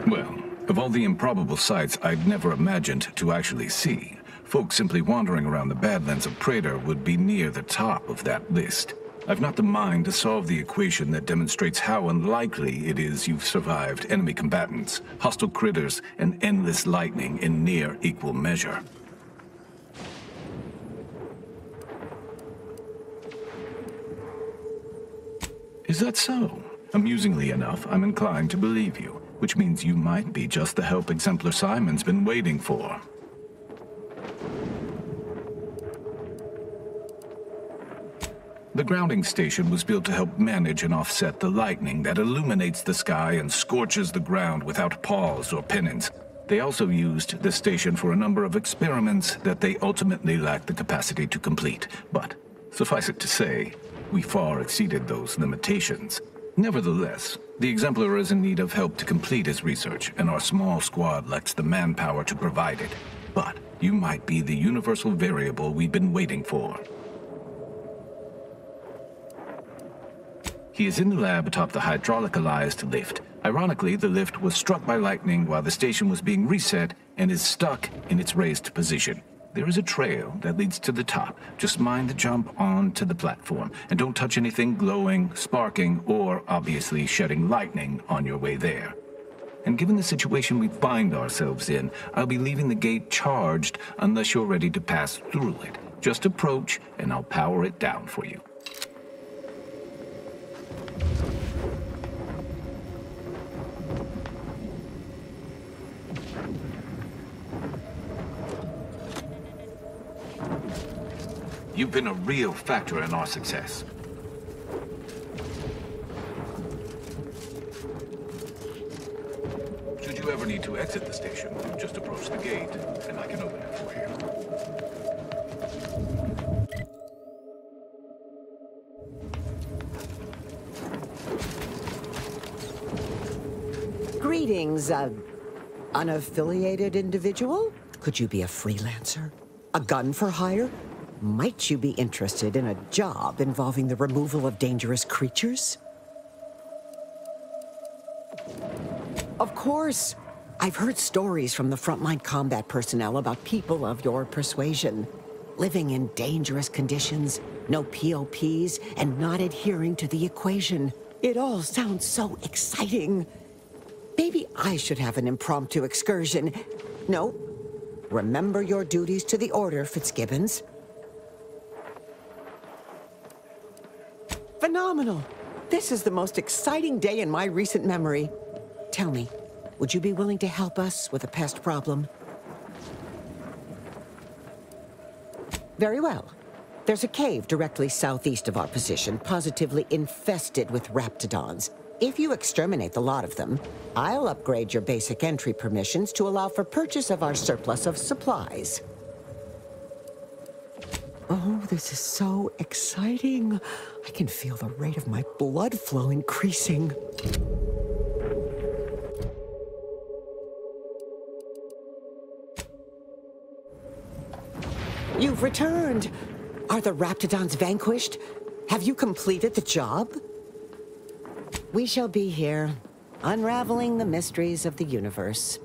Well, of all the improbable sights I'd never imagined to actually see, folks simply wandering around the Badlands of Praetor would be near the top of that list. I've not the mind to solve the equation that demonstrates how unlikely it is you've survived enemy combatants, hostile critters, and endless lightning in near equal measure. Is that so? Amusingly enough, I'm inclined to believe you, which means you might be just the help Exemplar Simon's been waiting for. The grounding station was built to help manage and offset the lightning that illuminates the sky and scorches the ground without pause or penance. They also used the station for a number of experiments that they ultimately lacked the capacity to complete. But, suffice it to say, we far exceeded those limitations. Nevertheless, the Exemplar is in need of help to complete his research, and our small squad lacks the manpower to provide it. But you might be the universal variable we've been waiting for. He is in the lab atop the hydraulicalized lift. Ironically, the lift was struck by lightning while the station was being reset and is stuck in its raised position. There is a trail that leads to the top. Just mind the jump onto the platform, and don't touch anything glowing, sparking, or obviously shedding lightning on your way there. And given the situation we find ourselves in, I'll be leaving the gate charged unless you're ready to pass through it. Just approach, and I'll power it down for you. You've been a real factor in our success. Should you ever need to exit the station, just approach the gate, and I can open it for you. Greetings, unaffiliated individual? Could you be a freelancer? A gun for hire? Might you be interested in a job involving the removal of dangerous creatures? Of course. I've heard stories from the frontline combat personnel about people of your persuasion. Living in dangerous conditions, no POPs, and not adhering to the equation. It all sounds so exciting. Maybe I should have an impromptu excursion. No. Remember your duties to the Order, Fitzgibbons. Phenomenal! This is the most exciting day in my recent memory. Tell me, would you be willing to help us with a pest problem? Very well. There's a cave directly southeast of our position, positively infested with raptidons. If you exterminate the lot of them, I'll upgrade your basic entry permissions to allow for purchase of our surplus of supplies. Oh, this is so exciting. I can feel the rate of my blood flow increasing. You've returned. Are the raptidons vanquished? Have you completed the job? We shall be here, unraveling the mysteries of the universe.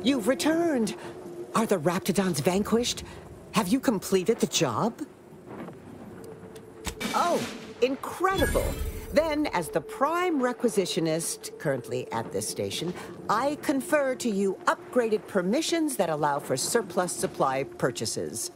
You've returned. Are the Raptidons vanquished? Have you completed the job? Oh, incredible. Then, as the prime requisitionist currently at this station, I confer to you upgraded permissions that allow for surplus supply purchases.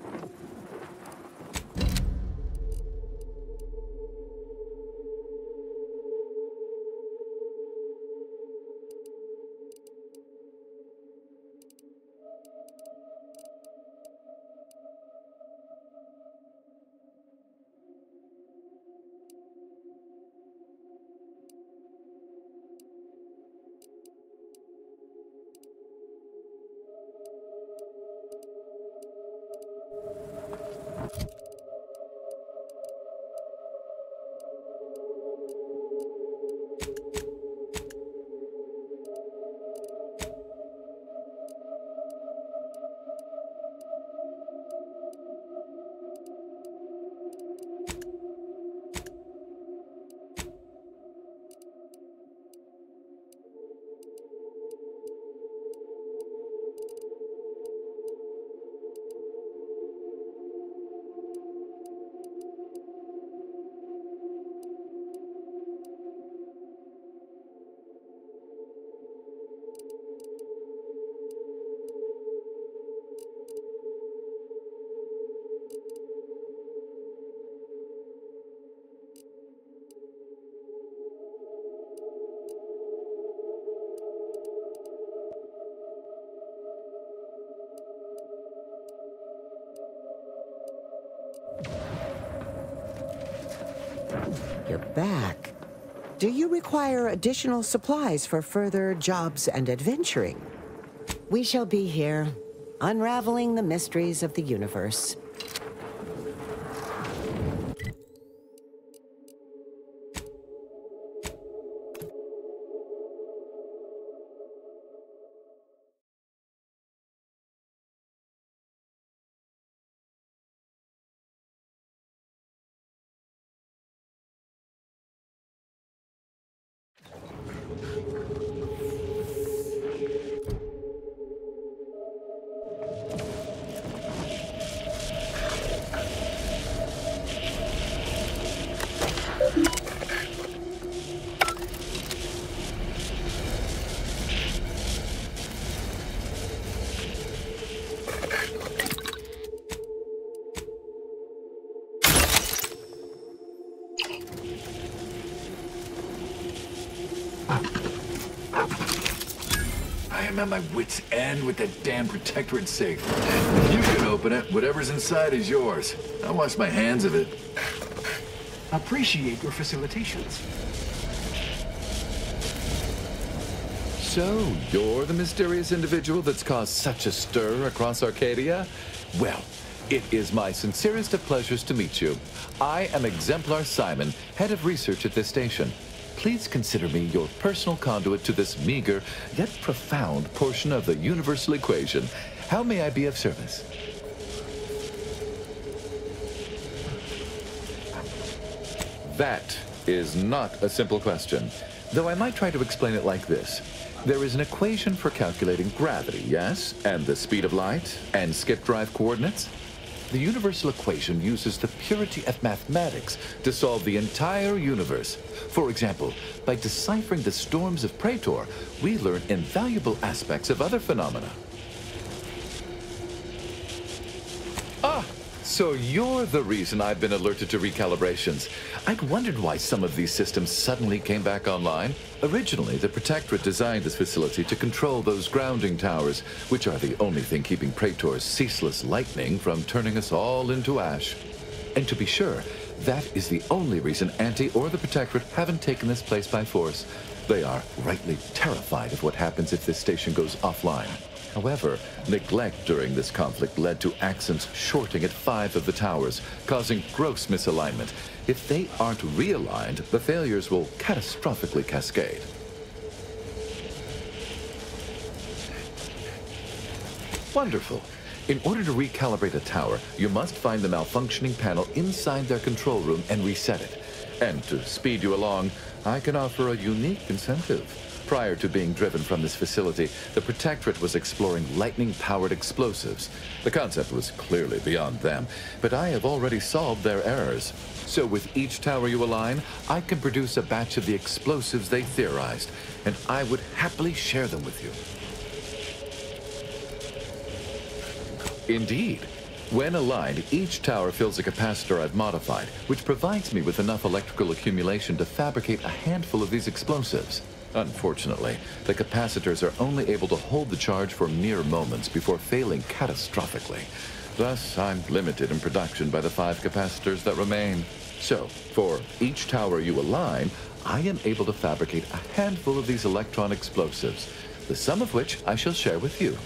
back. Do you require additional supplies for further jobs and adventuring? We shall be here, unraveling the mysteries of the universe. I am at my wit's end with that damn protectorate safe. If you can open it, whatever's inside is yours. I wash my hands of it. Appreciate your facilitations. So, you're the mysterious individual that's caused such a stir across Arcadia? Well, it is my sincerest of pleasures to meet you. I am Exemplar Simon, head of research at this station. Please consider me your personal conduit to this meager, yet profound portion of the universal equation. How may I be of service? That is not a simple question, though I might try to explain it like this. There is an equation for calculating gravity, yes? And the speed of light? And skip drive coordinates? The universal equation uses the purity of mathematics to solve the entire universe. For example, by deciphering the storms of Praetor, we learn invaluable aspects of other phenomena. Ah, so you're the reason I've been alerted to recalibrations. I'd wondered why some of these systems suddenly came back online. Originally, the Protectorate designed this facility to control those grounding towers, which are the only thing keeping Praetor's ceaseless lightning from turning us all into ash. And to be sure, that is the only reason Anti or the Protectorate haven't taken this place by force. They are rightly terrified of what happens if this station goes offline. However, neglect during this conflict led to Axon's shorting at 5 of the towers, causing gross misalignment. If they aren't realigned, the failures will catastrophically cascade. Wonderful. In order to recalibrate a tower, you must find the malfunctioning panel inside their control room and reset it. And to speed you along, I can offer a unique incentive. Prior to being driven from this facility, the Protectorate was exploring lightning-powered explosives. The concept was clearly beyond them, but I have already solved their errors. So with each tower you align, I can produce a batch of the explosives they theorized, and I would happily share them with you. Indeed. When aligned, each tower fills a capacitor I've modified, which provides me with enough electrical accumulation to fabricate a handful of these explosives. Unfortunately, the capacitors are only able to hold the charge for mere moments before failing catastrophically. Thus, I'm limited in production by the 5 capacitors that remain. So, for each tower you align, I am able to fabricate a handful of these electron explosives, the sum of which I shall share with you.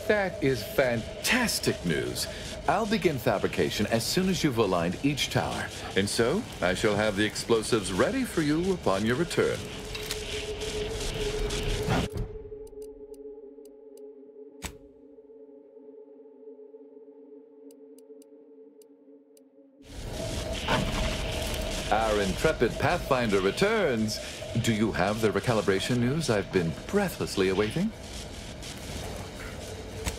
That is fantastic news. I'll begin fabrication as soon as you've aligned each tower, and so I shall have the explosives ready for you upon your return. Our intrepid Pathfinder returns. Do you have the recalibration news I've been breathlessly awaiting?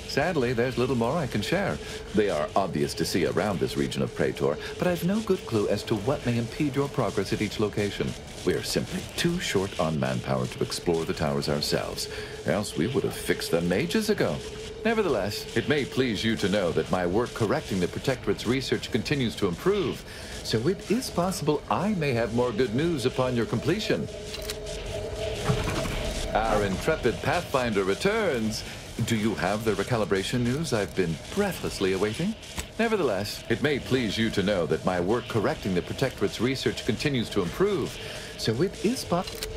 Sadly, there's little more I can share. They are obvious to see around this region of Praetor, but I've no good clue as to what may impede your progress at each location. We are simply too short on manpower to explore the towers ourselves, else we would have fixed them ages ago. Nevertheless, it may please you to know that my work correcting the Protectorate's research continues to improve, so it is possible I may have more good news upon your completion. Our intrepid Pathfinder returns. Do you have the recalibration news I've been breathlessly awaiting? Nevertheless, it may please you to know that my work correcting the Protectorate's research continues to improve, so it is possible.